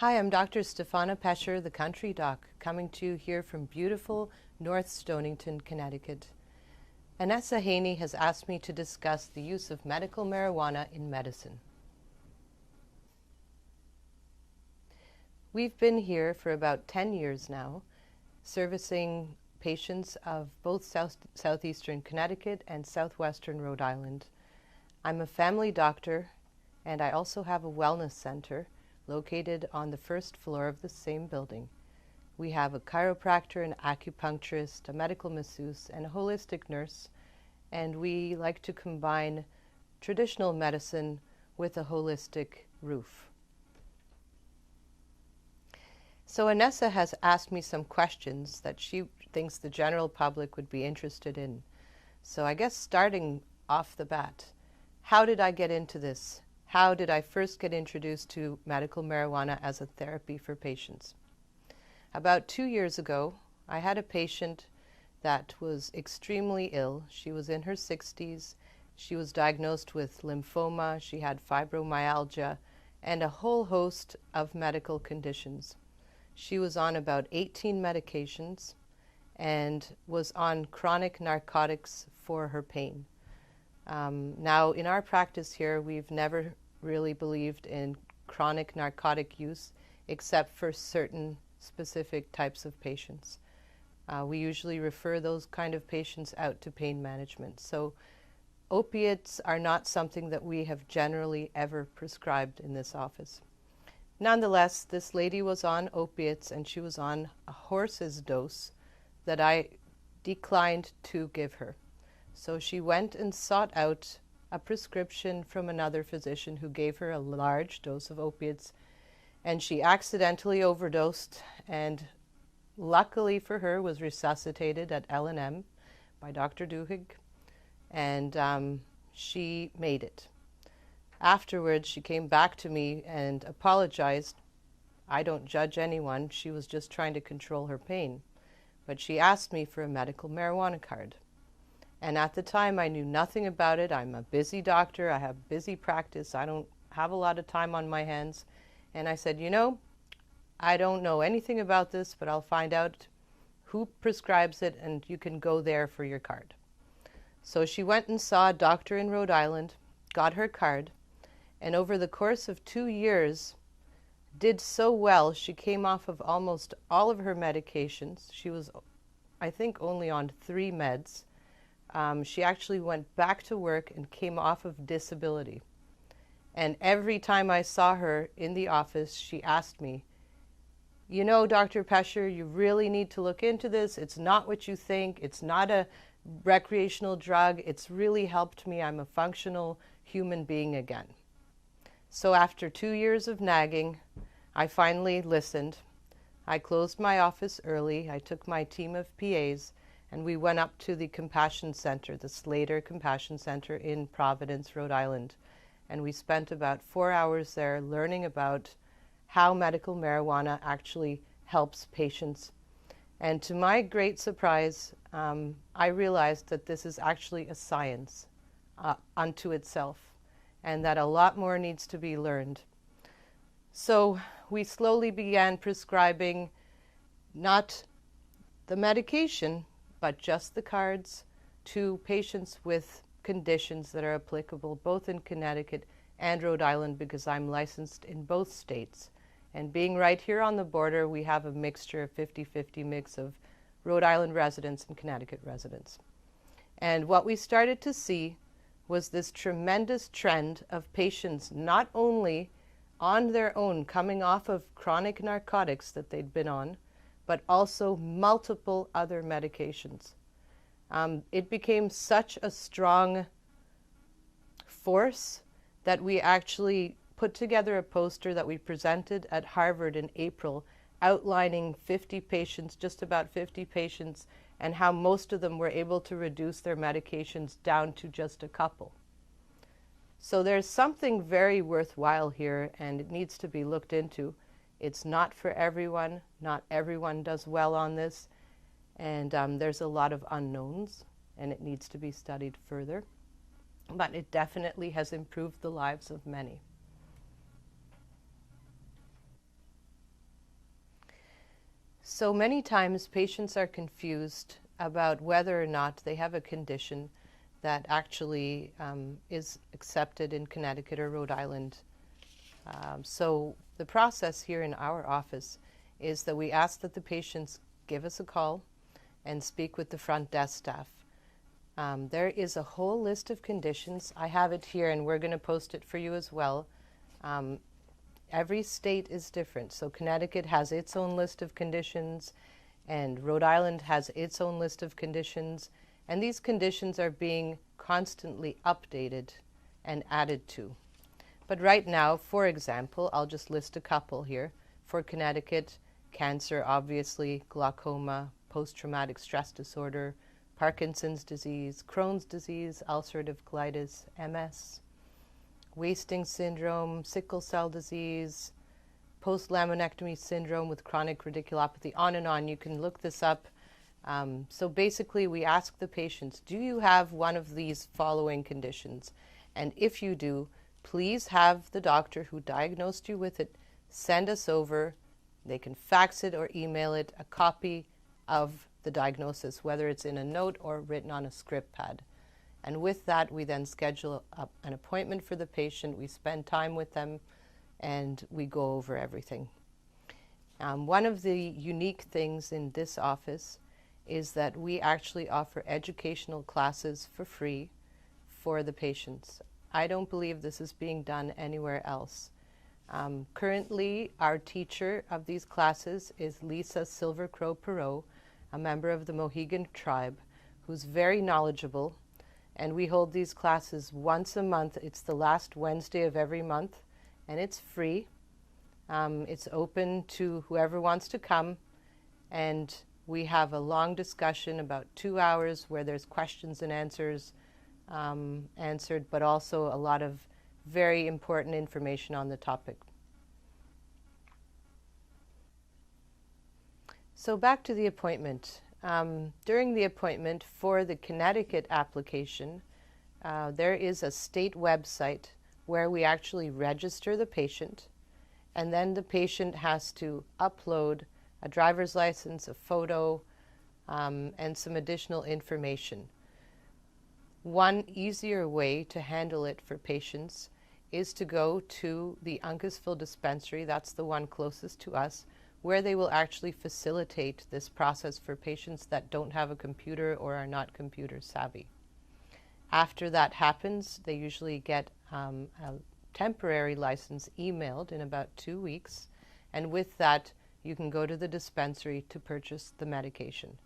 Hi, I'm Dr. Stefana Pecher, the Country Doc, coming to you here from beautiful North Stonington, Connecticut. Anessa Haney has asked me to discuss the use of medical marijuana in medicine. We've been here for about 10 years now, servicing patients of both southeastern Connecticut and southwestern Rhode Island. I'm a family doctor, and I also have a wellness center located on the first floor of the same building. We have a chiropractor, an acupuncturist, a medical masseuse, and a holistic nurse, and we like to combine traditional medicine with a holistic roof. So Anessa has asked me some questions that she thinks the general public would be interested in. So I guess starting off the bat, how did I get into this? How did I first get introduced to medical marijuana as a therapy for patients? About 2 years ago, I had a patient that was extremely ill. She was in her 60s. She was diagnosed with lymphoma. She had fibromyalgia and a whole host of medical conditions. She was on about 18 medications and was on chronic narcotics for her pain. Now, in our practice here, we've never really believed in chronic narcotic use except for certain specific types of patients. We usually refer those kind of patients out to pain management. So opiates are not something that we have generally ever prescribed in this office. Nonetheless, this lady was on opiates and she was on a horse's dose that I declined to give her. So she went and sought out a prescription from another physician who gave her a large dose of opiates, and she accidentally overdosed and luckily for her was resuscitated at L&M by Dr. Duhigg, and she made it. Afterwards, she came back to me and apologized. I don't judge anyone. She was just trying to control her pain. But she asked me for a medical marijuana card. And at the time, I knew nothing about it. I'm a busy doctor. I have busy practice. I don't have a lot of time on my hands. And I said, you know, I don't know anything about this, but I'll find out who prescribes it, and you can go there for your card. So she went and saw a doctor in Rhode Island, got her card, and over the course of 2 years, did so well. She came off of almost all of her medications. She was, I think, only on 3 meds. She actually went back to work and came off of disability. And every time I saw her in the office, she asked me, you know, Dr. Pecher, you really need to look into this. It's not what you think. It's not a recreational drug. It's really helped me. I'm a functional human being again. So after 2 years of nagging, I finally listened. I closed my office early. I took my team of PAs and we went up to the Compassion Center, the Slater Compassion Center in Providence, Rhode Island. And we spent about 4 hours there learning about how medical marijuana actually helps patients. And to my great surprise, I realized that this is actually a science unto itself, and that a lot more needs to be learned. So we slowly began prescribing not the medication, but just the cards to patients with conditions that are applicable both in Connecticut and Rhode Island, because I'm licensed in both states. And being right here on the border, we have a mixture of 50-50 mix of Rhode Island residents and Connecticut residents. And what we started to see was this tremendous trend of patients not only on their own coming off of chronic narcotics that they'd been on, but also multiple other medications. It became such a strong force that we actually put together a poster that we presented at Harvard in April, outlining 50 patients, just about 50 patients, and how most of them were able to reduce their medications down to just a couple. So there's something very worthwhile here, and it needs to be looked into. It's not for everyone. Not everyone does well on this. And there's a lot of unknowns, and it needs to be studied further. But it definitely has improved the lives of many. So many times patients are confused about whether or not they have a condition that actually is accepted in Connecticut or Rhode Island. So the process here in our office is that we ask that the patients give us a call and speak with the front desk staff. There is a whole list of conditions. I have it here and we're going to post it for you as well. Every state is different. So Connecticut has its own list of conditions and Rhode Island has its own list of conditions. And these conditions are being constantly updated and added to. But right now, for example, I'll just list a couple here. For Connecticut, cancer, obviously, glaucoma, post-traumatic stress disorder, Parkinson's disease, Crohn's disease, ulcerative colitis, MS, wasting syndrome, sickle cell disease, post-laminectomy syndrome with chronic radiculopathy, on and on. You can look this up. So basically, we ask the patients, do you have one of these following conditions? And if you do, please have the doctor who diagnosed you with it send us over, they can fax it or email it, a copy of the diagnosis, whether it's in a note or written on a script pad. And with that, we then schedule an appointment for the patient, we spend time with them, and we go over everything. One of the unique things in this office is that we actually offer educational classes for free for the patients. I don't believe this is being done anywhere else. Currently, our teacher of these classes is Lisa Silvercrow-Perot, a member of the Mohegan tribe, who's very knowledgeable, and we hold these classes once a month. It's the last Wednesday of every month, and it's free. It's open to whoever wants to come, and we have a long discussion, about 2 hours, where there's questions and answers answered, but also a lot of very important information on the topic. So back to the appointment. During the appointment for the Connecticut application, there is a state website where we actually register the patient, and then the patient has to upload a driver's license, a photo, and some additional information. One easier way to handle it for patients is to go to the Uncasville dispensary, that's the one closest to us, where they will actually facilitate this process for patients that don't have a computer or are not computer savvy. After that happens, they usually get a temporary license emailed in about 2 weeks, and with that, you can go to the dispensary to purchase the medication.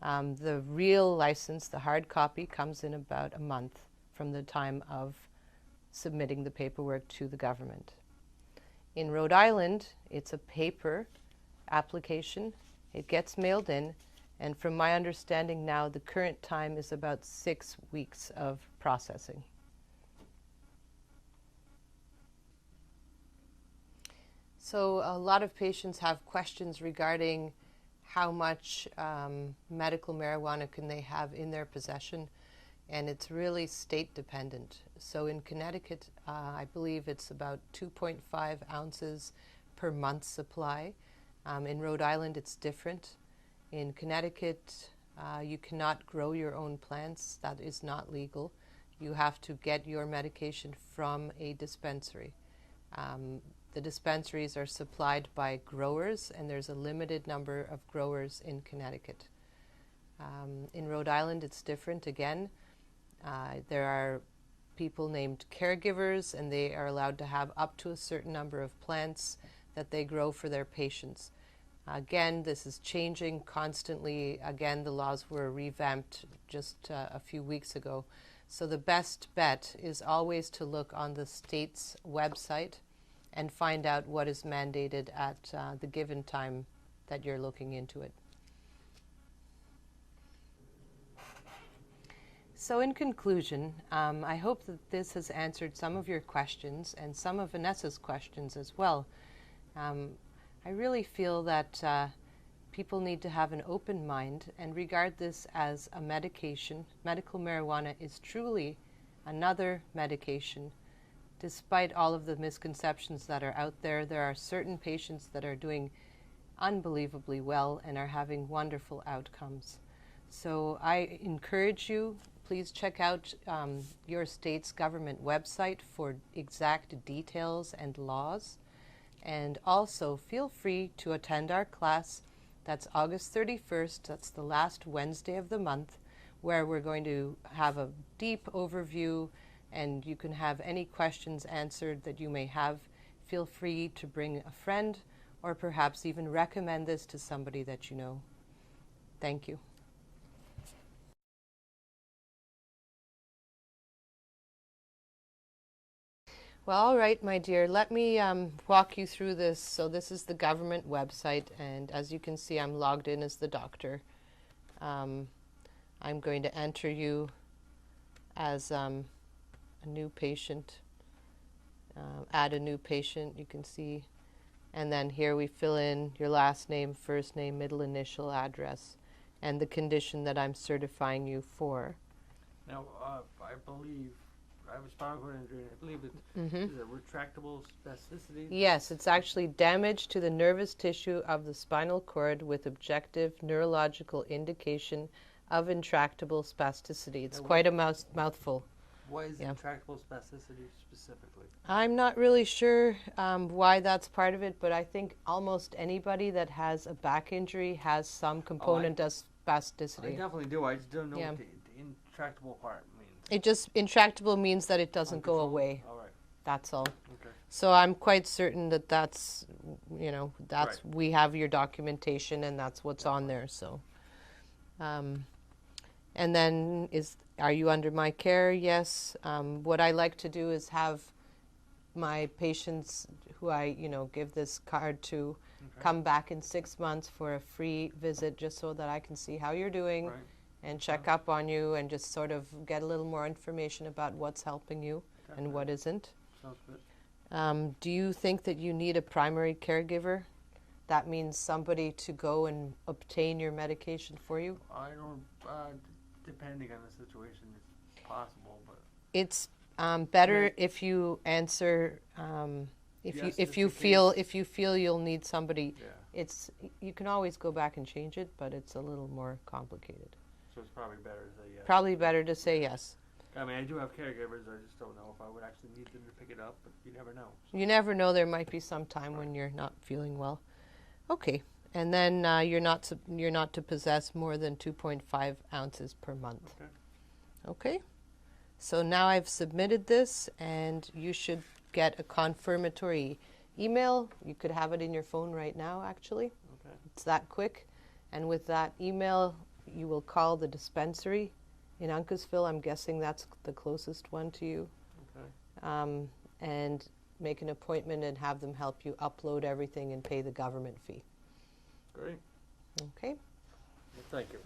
The real license, the hard copy, comes in about a month from the time of submitting the paperwork to the government. In Rhode Island, it's a paper application. It gets mailed in, and from my understanding now, the current time is about 6 weeks of processing. So a lot of patients have questions regarding how much medical marijuana can they have in their possession, and it's really state dependent. So in Connecticut, I believe it's about 2.5 ounces per month supply. In Rhode Island, it's different. In Connecticut, you cannot grow your own plants. That is not legal. You have to get your medication from a dispensary. The dispensaries are supplied by growers, and there's a limited number of growers in Connecticut. In Rhode Island, it's different again. There are people named caregivers, and they are allowed to have up to a certain number of plants that they grow for their patients. Again, this is changing constantly. Again, the laws were revamped just a few weeks ago. So the best bet is always to look on the state's website and find out what is mandated at the given time that you're looking into it. So in conclusion, I hope that this has answered some of your questions and some of Vanessa's questions as well. I really feel that people need to have an open mind and regard this as a medication. Medical marijuana is truly another medication. Despite all of the misconceptions that are out there, there are certain patients that are doing unbelievably well and are having wonderful outcomes. So I encourage you, please check out your state's government website for exact details and laws. And also feel free to attend our class. That's August 31st. That's the last Wednesday of the month, where we're going to have a deep overview, and you can have any questions answered that you may have. Feel free to bring a friend or perhaps even recommend this to somebody that you know. Thank you. Well, all right, my dear, let me walk you through this. So this is the government website, and as you can see, I'm logged in as the doctor. I'm going to enter you as a new patient, add a new patient, you can see. And then here we fill in your last name, first name, middle initial, address, and the condition that I'm certifying you for. Now, I believe I have a spinal cord injury, and I believe it is a retractable spasticity. Yes, it's actually damage to the nervous tissue of the spinal cord with objective neurological indication of intractable spasticity. It's quite a mouthful. Why is intractable spasticity specifically? I'm not really sure why that's part of it, but I think almost anybody that has a back injury has some component of spasticity. I definitely do. I just don't know what the intractable part means. It just, intractable means that it doesn't go away. All right. That's all. Okay. So I'm quite certain that that's, you know, that's, we have your documentation and that's what's on there, so. And then are you under my care? Yes. What I like to do is have my patients who I, give this card to come back in 6 months for a free visit, just so that I can see how you're doing and check up on you and just sort of get a little more information about what's helping you and what isn't. Sounds good. Do you think that you need a primary caregiver? That means somebody to go and obtain your medication for you? I don't, depending on the situation, it's possible, but it's better if you answer if you feel you'll need somebody. You can always go back and change it, but it's a little more complicated. So it's probably better to say yes. Probably better to say yes. I mean, I do have caregivers. I just don't know if I would actually need them to pick it up, but you never know. So. You never know. There might be some time when you're not feeling well. Okay, and then you're not to possess more than 2.5 ounces per month. Okay. So now I've submitted this, and you should get a confirmatory email. You could have it in your phone right now, actually. Okay. It's that quick. And with that email, you will call the dispensary in Uncasville. I'm guessing that's the closest one to you. Okay. And make an appointment and have them help you upload everything and pay the government fee. Great. Okay. Well, thank you.